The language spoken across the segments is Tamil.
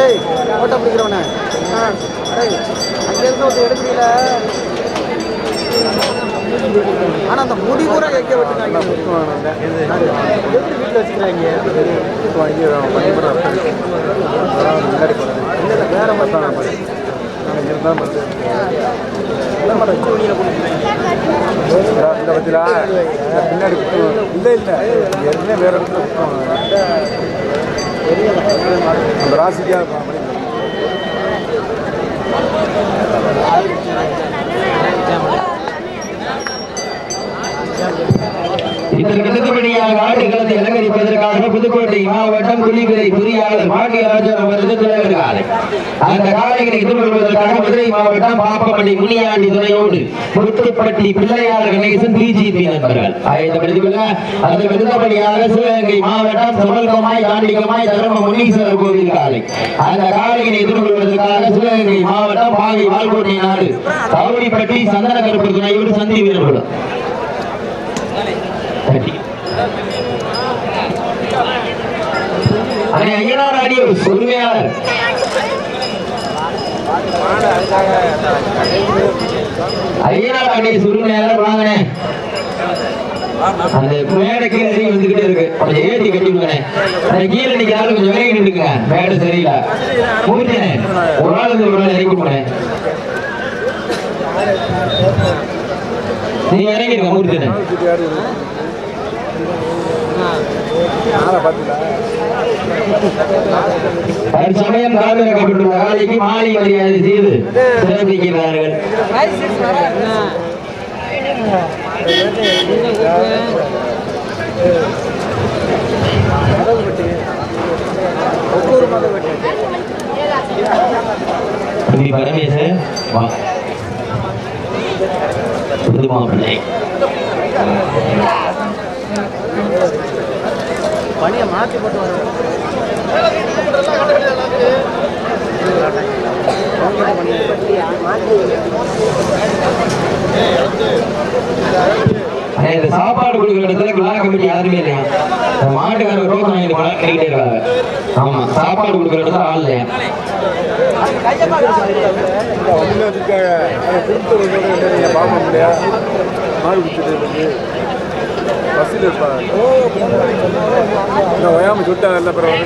ஏய் ஓட்ட பிடிக்கிறவன அங்கேருந்து ஒரு எடுக்கல. ஆனால் அந்த முடி கூட எங்கே விட்டுருக்காங்க, எப்படி வீட்டில் வச்சுக்கிறாங்க? முன்னாடி இல்லை வேற மாதிரி இருந்தால் இந்த பத்தியா பின்னாடி இல்லை இல்லை எதுவுமே வேற இடத்துல அந்த ராசிக்காக இதற்கு அடுத்தபடியாக ஆடுகளத்தை அலங்கரிப்பதற்காக புதுக்கோட்டை மாவட்டம் புலிகளை பொறியாளர் பாண்டியராஜன் அவரது தலைவர் காலை. அந்த காலைகளை எதிர்கொள்வதற்காக மதுரை மாவட்டம் பாப்பமணி முனியாண்டி துணையோடு முத்துப்பட்டி பிள்ளையார் கணேசன் பிஜேபி நண்பர்கள் ஆயத்தப்படுத்திக் அதற்கு அடுத்தபடியாக சிவகங்கை மாவட்டம் சமல்கமாய் காண்டிகமாய் தர்ம முனீஸ்வரர் கோவில் காலை. அந்த காலைகளை எதிர்கொள்வதற்காக சிவகங்கை மாவட்டம் பாகை வால்கோட்டை நாடு கவுடிப்பட்டி சந்தன கருப்பு துணையோடு சந்தி வீரர்களும் ஐயனார் ஆடியோ உரிமையாளர் ஐயனார் ஆடியோ உரிமையாளர் வாங்கினே அந்த மேடை கீழே வந்துகிட்டே இருக்கு, கொஞ்சம் ஏற்றி கட்டிவிடுங்க. கீழே நிக்கிறாலும் கொஞ்சம் விலகி நின்றுங்க, மேடை சரியில்லை. மூர்த்தினே ஒரு நாள் ஒரு நாள் இறக்கி போனேன், நீங்க இறங்கிருக்க மூர்த்தினே. சமயம் காலமிறக்கப்பட்டுள்ள காலைக்கு மாலை மரியாதை செய்து சிறப்பிக்கிறார்கள். பரமேசன் புதுமாப்பிள்ளை பணியை மாற்றி போட்டு வர சாப்பாடு கொடுக்குற இடத்துல விழா கமிட்டி யாருமே இல்லையா, மாட்டுக்காரர் டோக்கன் வாங்கிட்டு பண்ணிக்கிட்டே இருக்காங்க. ஆமா, சாப்பாடு கொடுக்குற இடத்துல ஆள் இல்லையா. மாடு குடிச்சிட்டு பஸ்ஸில் இருப்பாங்க ஓயாம சுட்டாங்கல்ல வருவாங்க.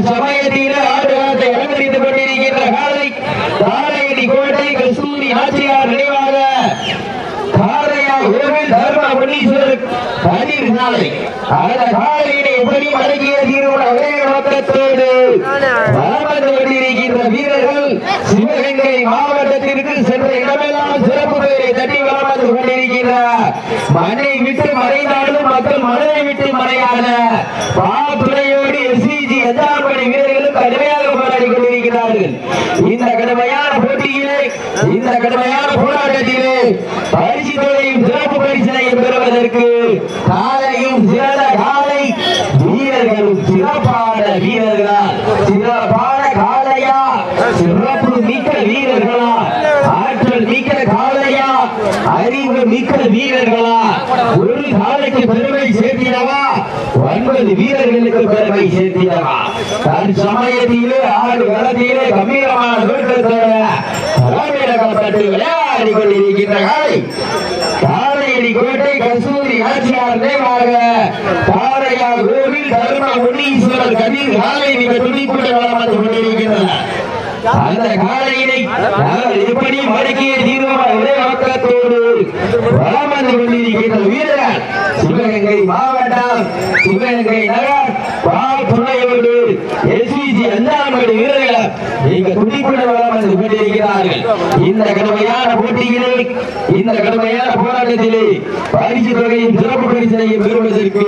சமயத்தில் ஆடுகளத்தை அலங்கரித்துக் கொண்டிருக்கின்ற காலை காலையடி கோட்டை கஸ்தூரி நாச்சியார் நினைவாக தர்ம முனீஸ்வரர் கதிர் சாலை. அந்த காலையினை எப்படி அடக்கிய தீர்வுள்ள ஒரே நோக்கத்தோடு வளர்ந்து கொண்டிருக்கின்ற வீரர்கள் சிவகங்கை மாவட்டத்திற்கு சென்ற இடமெல்லாம் சிறப்பு பெயரை தட்டி வளர்ந்து கொண்டிருக்கிறார். மண்ணை விட்டு மறைந்தாலும் மக்கள் மனதை விட்டு மறையாத பாத்துறையோடு எஸ்சிஜி எஜார்படி வீரர்களும் கடுமையாக போராடி கொண்டிருக்கிறார்கள். இந்த கடுமையான போட்டியிலே, இந்த கடுமையான போராட்டத்திலே பரிசு தொகையும் சிறப்பு பரிசனையும் பெறுவதற்கு காலையும் சிறந்த காலை வீரர்களும் சிறப்பான வீரர்களா, சிறப்பான காலையா, சிறப்பு மிக்க வீரர்களா, ஆற்றல் மிக்க காலையா, அறிவு மிக்க வீரர்களா, ஒரு காலைக்கு பெருமை சேர்த்திடவா, 9 வீரர்களுக்கு பெருமை சேர்த்திடவா. தன் சமயத்திலே ஆடு களத்திலே கம்பீரமான தோற்றத்தோட விளையாடி கொண்டிருக்கின்ற காலை காலையடி கோட்டை கஸ்தூரி ஆட்சியார் நினைவாக பாறையா கோவில் தர்ம முனீஸ்வரர் கதிர் காலை மிக துணிப்புடன் வளம் வந்து கொண்டிருக்கின்றன. அந்த காலையினை எப்படி மடக்கிய தீர்மானம் ஒரே நோக்கத்தோடு வளம் வந்து கொண்டிருக்கின்ற வீரர்கள் சிவகங்கை மாவட்டம் சிவகங்கை நகர் துணையோடு எஸ்விஜி 5ஆம் வீரர்கள் மிக துணிப்புடன் வளம் வந்து கொண்டிருக்கிறார்கள். இந்த கடுமையான போட்டியிலே, இந்த கடுமையான போராட்டத்திலே பரிசு தொகையும் சிறப்பு பரிசனையும் பெறுவதற்கு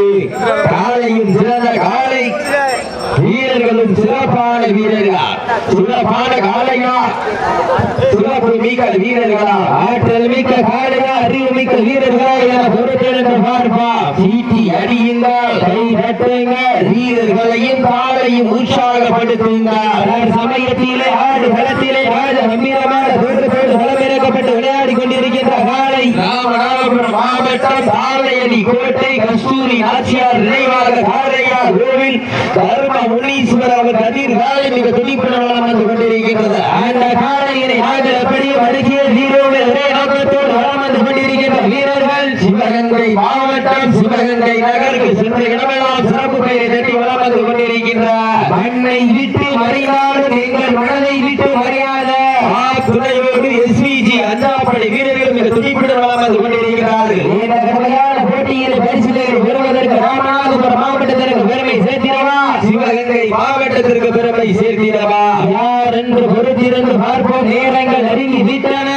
காலையும் சிறந்த காலை வீரர்களும் சிறப்பான வீரர்கள், சிறப்பான காளையா, சிறப்பு மிக்க வீரர்களா, ஆற்றல் மிக்க காளையா, அறிவு மிக்க வீரர்களா என பொறுத்தெடுத்து பார்ப்பா. சீட்டி அடியுங்கள், கை தட்டுங்கள், வீரர்களையும் காலையும் உற்சாகப்படுத்துங்கள். சமயத்திலே ஆடு களத்திலே ராஜ கம்பீரமான தோற்றத்தோடு களமிறக்கப்பட்டு விளையாடி கொண்டிருக்கின்ற காலை ராமநாதபுரம் மாவட்டம் சாலையடி கோட்டை கஸ்தூரி நாச்சியார் நினைவாக காளையார் கோவில் தர்ம முனீஸ்வரர் அவர் கதிர் காலை மிக துடிப்புடன் வளம் வந்து கொண்டிருக்கின்றது. அந்த காளையினை நாங்கள் அப்படியே வருகிய வீரோடு ஒரே நோக்கத்தோடு வளம் வந்து கொண்டிருக்கின்ற வீரர்கள் சிவகங்கை மாவட்டம் சிவகங்கை நகருக்கு சென்ற இடமெல்லாம் சிறப்பு பெயரை தட்டி வளம் வந்து கொண்டிருக்கின்றார். மண்ணை விட்டு மறைந்தாலும் எங்கள் மனதை விட்டு மறையாத துணையோடு எஸ்பிஜி அஞ்சாப்படை வீரர்கள் மிக துடிப்புடன் வளம் வந்து கொண்டிருக்கிறார்கள். இந்த கடுமையான போட்டியில் பரிசுகளை பெறுவதற்கு ராமநாதபுரம் மாவட்டத்திற்கு பெருமை சேர்த்திடவா, சிவகங்கை மாவட்டத்திற்கு பெருமை சேர்த்திடவா, யார் என்று பொறுத்திருந்து பார்ப்போம். நேரங்கள் நெருங்கி விட்டன,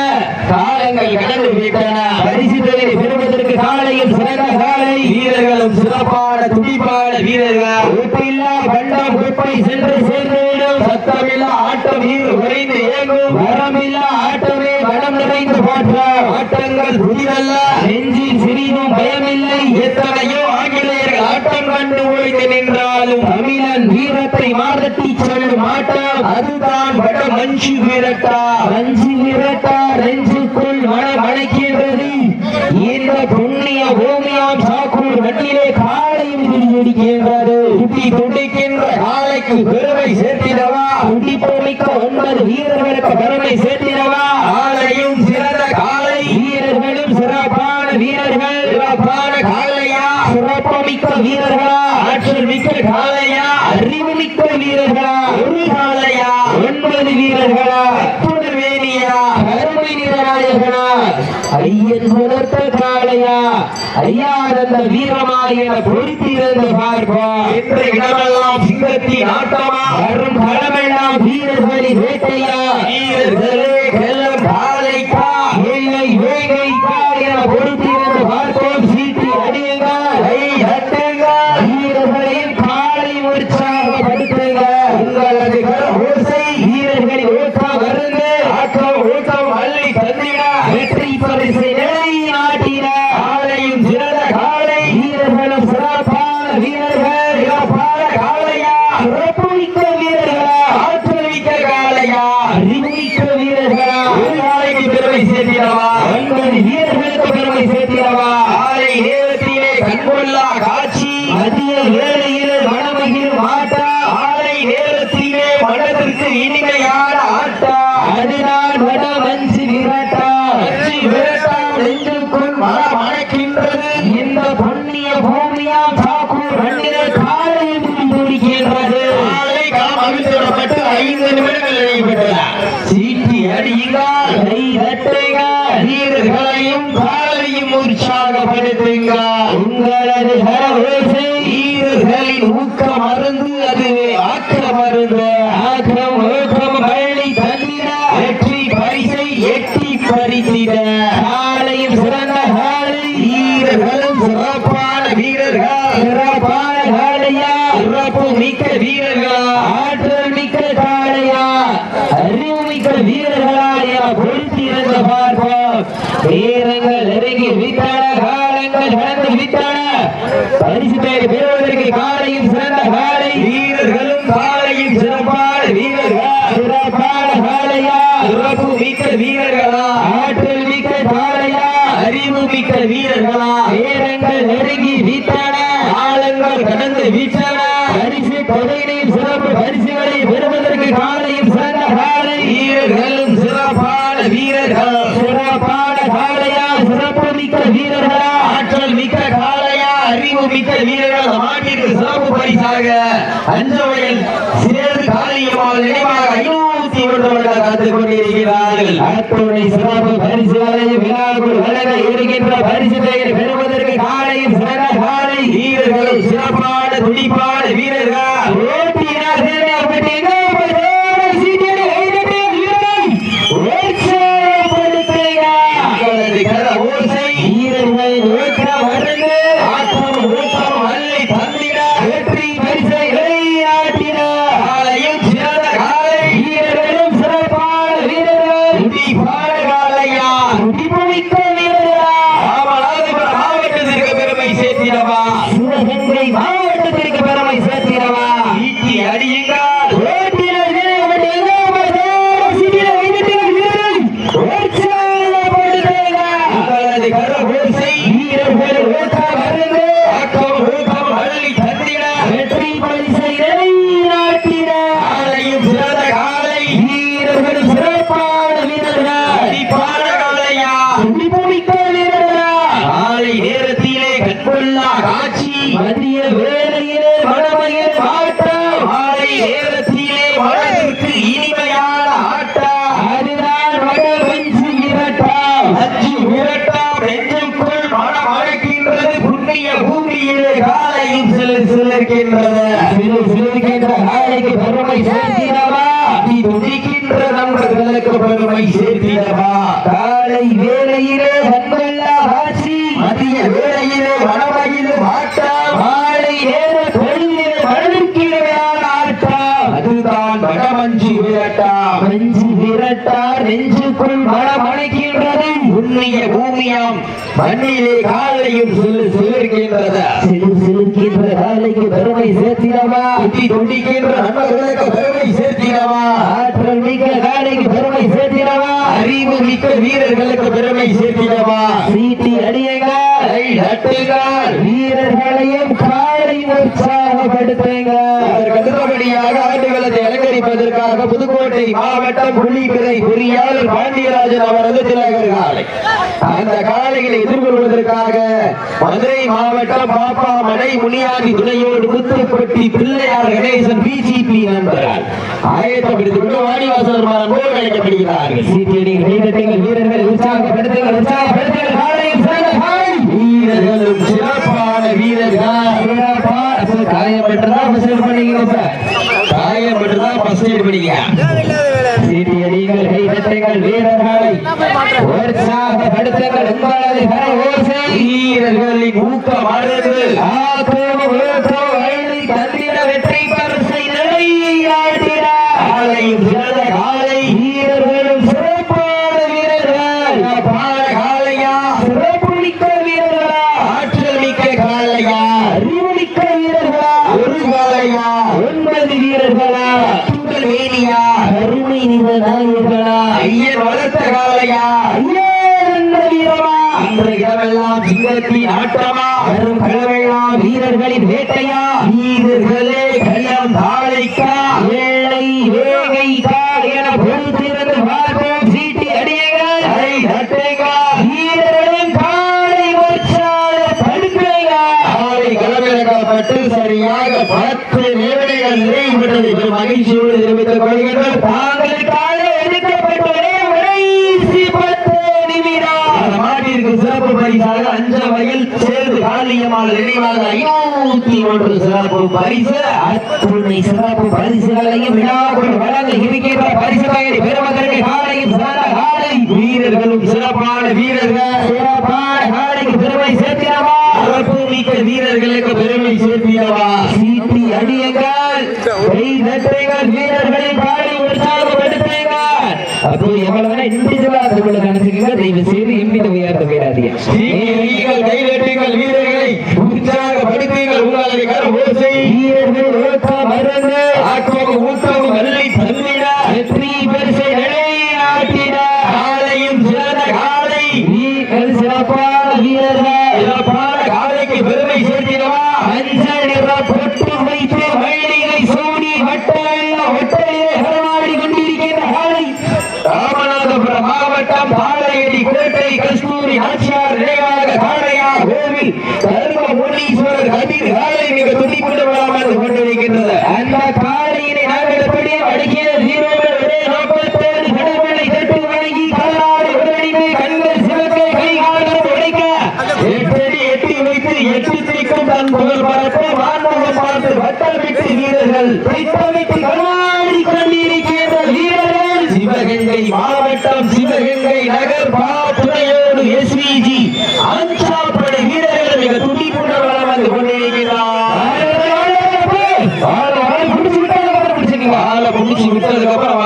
காலங்கள் கடந்து விட்டன. பரிசுகளை பெறுவதற்கு காலையில் சிறந்த காலை வீரர்களும் சிறப்பான துடிப்பான வீரர்கள். ஒப்பில்லா கண்டம் குப்பை சென்று சேர்ந்துவிடும், சத்தமில்லா ஆட்டம் நீர் குறைந்து இயங்கும், வரமில்லா ஆட்டமே வடம் நிறைந்து போற்ற ஆட்டங்கள் புதிதல்ல, நெஞ்சில் சிறிதும் பயமில்லை. எத்தனையோ ஆங்கிலேயர்கள் ஆட்டம் கண்டு ஓய்ந்து நின்றாலும் தமிழன் வீரத்தை மாறட்டி சொல்லும் ஆட்டம் அதுதான் வட மஞ்சு விரட்டா. மஞ்சு விரட்டா நெஞ்சுக்குள் மனம் அணைக்கின்றது. இந்த புண்ணிய பூமியாம் சாக்கூர் மண்ணிலே காலையும் துடிக்கின்றது. துடி துடிக்கின்ற காலைக்கு பெருமை சேர்த்திடவா, துடிப்பமிக்க 9 வீரர்களுக்கு பெருமை சேர்த்திடவா. காலையும் சிறந்த காலை, வீரர்களும் சிறப்பான வீரர்கள், சிறப்பான காலையா, சிறப்புமிக்க வீரர்களா, ஆற்றல் மிக்க காலையா, அறிவு மிக்க வீரர்களா, ஒரு காலையா, 9 வீரர்களா, வேணியா, கருமை நிறநாயகனா, ஐயன் வளர்த்த காளையா, ஐயானந்த வீரமா என பொறுத்திருந்து பார்ப்போம். என்ற இடமெல்லாம் சிங்கத்தின் ஆட்டமா, வரும் களமெல்லாம் வீரர்களின் வேட்டையா, வீரர்களே வெல்லம் காளைக்கா, இல்லை வேங்கைக்கா என பொறுத்திருந்து பார்ப்போம். சீட்டி அடியுங்கள், கை தட்டுங்கள், வீரர்களையும் காலை உற்சாகப்படுத்துங்க. உங்களது ஓசை வீரர்களின் ஓட்டம் வருங்க, ஆட்டம் ஓட்டம் அள்ளி தந்திட, வெற்றி பரிசை நிலைநாட்டிட. காலையும் சிறந்த காலை, வீரர்களும் சிறப்பான வீரர்கள், சிறப்பான காளையா, சிறப்பு மிக்க வீரர்களா, ஆற்றல் மிக்க காளையா, அறிவு மிக்க வீரர்களா, ஒரு காலைக்கு பெருமை சேர்த்திடவா, 9 வீரர்களுக்கு பெருமை சேர்த்திடவா. காலை நேரத்திலே கண்கொள்ளா காட்சி, மதிய வேளையில் மனமகிழும் ஆட்டா, காலை நேரத்திலே மனதிற்கு இனிமையான ஆட்டா, அதுதான் வட மஞ்சு விரட்டா. மஞ்சு விரட்டா நெஞ்சுக்குள் மனம் அணைக்கின்றது. இந்த புண்ணிய பூமியாம் சாக்கூர் மண்ணிலே காலையில் துடிக்கின்றது. காலை களம் அவிழ்த்துவிடப்பட்டு 5 நிமிடங்கள் நிறைவுபெற்றன. சீட்டி அடியுங்கள், கை தட்டுங்கள், வீரர்களையும் காலையும் உற்சாகப்படுத்துங்க. உங்களது ஓசை வீரர்களின் ஊக்க மருந்து, அதுவே ஆக்க மருந்து. ஆக்கம் ஊக்கம் பள்ளி தந்திட, வெற்றி பரிசை எட்டி பறித்திட. காலையும் சிறந்த காலை, வீரர்களும் சிறப்பான வீரர்கள், சிறப்பான காளையா, சிறப்பு மிக்க வீரர்களா, ஆற்றல் மிக்க காளையா, அறிவு மிக்க வீரர்களா என பொறுத்திருந்து பார்ப்போம். வீரங்கள் நெருங்கி விட்டன, காலங்கள் கடந்து விட்டன. பரிசு பெறுவதற்கு காலையும் சிறந்த காலை, வீரர்களும் காலையும் சிறப்பான வீரர்கள், சிறப்பான காளையா, சிறப்பு மிக்க வீரர்களா, ஆற்றல் மிக்க காளையா, அறிவு மிக்க வீரர்களா. வீரங்கள் நெருங்கி விட்டன, காலங்கள் கடந்து விட்டன. பரிசு தொகையினையும் சிறப்பு பரிசுகளை பெறுவதற்கு காலையும் சிறந்த காலை, வீரர்களும் சிறப்பான வீரர்கள், சிறப்பான காளையா, சிறப்பு மிக்க வீரர்களா, ஆற்றல் மிக்க காளையா, அறிவு மிக்க வீரர்கள். மாட்டிற்கு சிறப்பு பரிசாக அஞ்சவயல் சேது காளியம்மாள் நினைவாக 501 காத்துக் கொண்டிருக்கிறார்கள். அத்துணை சிறப்பு பரிசுகளை விழாக்குள் வழங்க இருக்கின்ற பரிசு பெயர் பெறுவதற்கு காலையும் சிறந்த காலை, வீரர்களும் சிறப்பான துடிப்பான வீரர்கள். வீரர்கள் சேர்த்திடவா நீ துடிக்கின்ற நண்பர்களுக்கு பெருமை சேர்த்திடவா காலை வேளையிலே கண்கொள்ளா காட்சி மதிய வேளையிலே மனமகிழும் ஆட்டம் மாலை நேர தொழிலே மனதிற்கிடையான ஆட்டம் அதுதான் வடமஞ்சு விரட்டா மஞ்சு விரட்டா நெஞ்சுக்குள் மனம் அணைக்கின்றது உண்மைய பூமியாம் மண்ணிலே காலையும் சிலிர்க்கின்றது சிலிர்க்கின்ற காலைக்கு பெருமை சேர்த்திடவா குட்டி துடிக்கின்ற நண்பர்களுக்கு பெருமை சேர்த்திடவா ஆற்றல் மிக்க காலைக்கு பெருமை சேர்த்திடவா அறிவு மிக்க வீரர்களுக்கு பெருமை சேர்த்திடவா சீட்டி அடியுங்கள் நட்டுங்கள் வீரர்களையும் காலை உற்சாகப்படுத்துங்கள் அடுத்தபடியாக ஆண்டுகளத்தை அலங்கரிப்பதற்காக புதுக்கோட்டை மாவட்டம் புள்ளிக்கரை பொறியாளர் பாண்டியராஜன் அவரது திலகர் காலை அந்த காலைகளை எதிர்கொள்வதற்காக மதுரை மாவட்டம் பாப்பாமடை முனியாண்டி துணையோடு முத்துப்பட்டி பிள்ளையார் கணேசன் பிஜிபி நண்பர்கள் ஆயத்தப்படுத்திக் கொண்டு வாடிவாசல் போல் அழைக்கப்படுகிறார்கள் வீரர்கள் உற்சாகப்படுத்துங்கள் வீரர்களும் சிறப்பான வீரர்கள் காயம் பெற்றுதான் காயம் பெற்றுதான் சீட்டியடிகள் கைதட்டுங்கள் வீரர்களை உற்சாகப்படுத்துங்கள் உங்களது வீரர்களின் ஊக்கமானது தந்திர வெற்றி பரிசை நிலையாட்டிட காலையும் சிறந்த காலை வீரர்களும் சிறப்பான வீரர்கள் காலையா சிறப்பு மிக்க வீரர்களா ஆற்றல் மிக்க காலையா அறிவு மிக்க வீரர்களா ஒரு காலையா 9 வீரர்களா உங்கள் வேலியா கருணை நிற நாயர்களா ஐயர் வளர்த்த காலையா வீரமா இன்றைய இடமெல்லாம் சிங்கத்தின் ஆட்டமா வரும் களமெல்லாம் வீரர்களின் வேட்டையா வீரர்களே களம் தாழைக்கா ஏழை வேகை என பொறுத்திருந்து பார்ப்போம் சீட்டி அடியுங்கள் வீரர்களும் காலை உற்சாக தடுப்பீர்கள் காலை களமிறக்கப்பட்டு சரியாக 10 நிமிடங்கள் நிறைவுற்றது மகிழ்ச்சியோடு தெரிவித்துக் கொள்கின்றோம் தாங்களுக்காக ஒதுக்கப்பட்ட கடைசி 10 நிமிடம் மாட்டிற்கு சிறப்பு பரிசாக அஞ்ச வயல் சேர்ந்து காளியம்மாள் நினைவாக 501 சிறப்பு பரிசு அத்துணை சிறப்பு பரிசுகளையும் விழாக்குள் வழங்க இருக்கின்ற பரிசு பயிரை பெறுவதற்கு காலையும் சிறந்த காலை வீரர்களும் சிறப்பான வீரர்கள் சிறப்பான காலைக்கு பெருமை சேர்த்திடவா சிறப்பு மிக்க வீரர்களுக்கு பெருமை சேர்த்திடவா சீட்டி அடியுங்கள் வீரர்களின் காலை உற்சாகப்படுத்துங்கள் அப்போ எவ்வளவு இண்டிவிஜுவலா நினைச்சுக்கீங்க தயவு செய்து எம்பித உயர்த்த போயிடாதீங்க கைதட்டுங்கள் வீரர்களை உற்சாகப்படுத்துங்கள் உங்களது கரவோசை வீரர்கள் ஊக்கம் மருந்து ஆக்கம் ஊக்கம் வல்லை தந்திட வெற்றி பரிசை நிலைநாட்டிட காலையும் சிறந்த காலை நீங்கள் சிறப்பான வீரர்கள் சிறப்பான காலைக்கு பெருமை சேர்த்திடவா மஞ்சள் நிற பொட்டு வைத்து மல்லிகை சூடி வட்டலிலே ஹரமாடி கொண்டிருக்கின்ற காலை ராமநாதபுரம் மாவட்டம் பாளையடி கோட்டை கஸ்தூரி ஆட்சியார் நினைவாக காளையா கோவில் தர்ம முனீஸ்வரர் கதிர் காலை மிக துடிப்புடன் விழாமல் கொண்டிருக்கின்றது அந்த காளையினை நாங்கள் எப்படியே அடக்கிய வீரர்கள் ஒரே நோக்கத்தோடு கடவுளை தட்டு வழங்கி காலாடு உடனே கண்கள் சிவக்க கைகாலம் உடைக்க எட்டடி எட்டி வைத்து எட்டு திரிக்கும் தன் புகழ் பரப்ப வான்முகம் பார்த்து வட்டம் விட்டு வீரர்கள் திட்டமிட்டு கண்ணாடி கொண்டிருக்கின்ற வீரர்கள் சிவகங்கை மாவட்டம் சிவகங்கை நகர் துணையோடு எஸ்விஜி அஞ்சாப்படை வீரர்கள் மிக துடிப்புடன் வளம் வந்து கொண்டிருக்கிறார் ஆளை பிடிச்சு விட்டதுக்கு அப்புறம்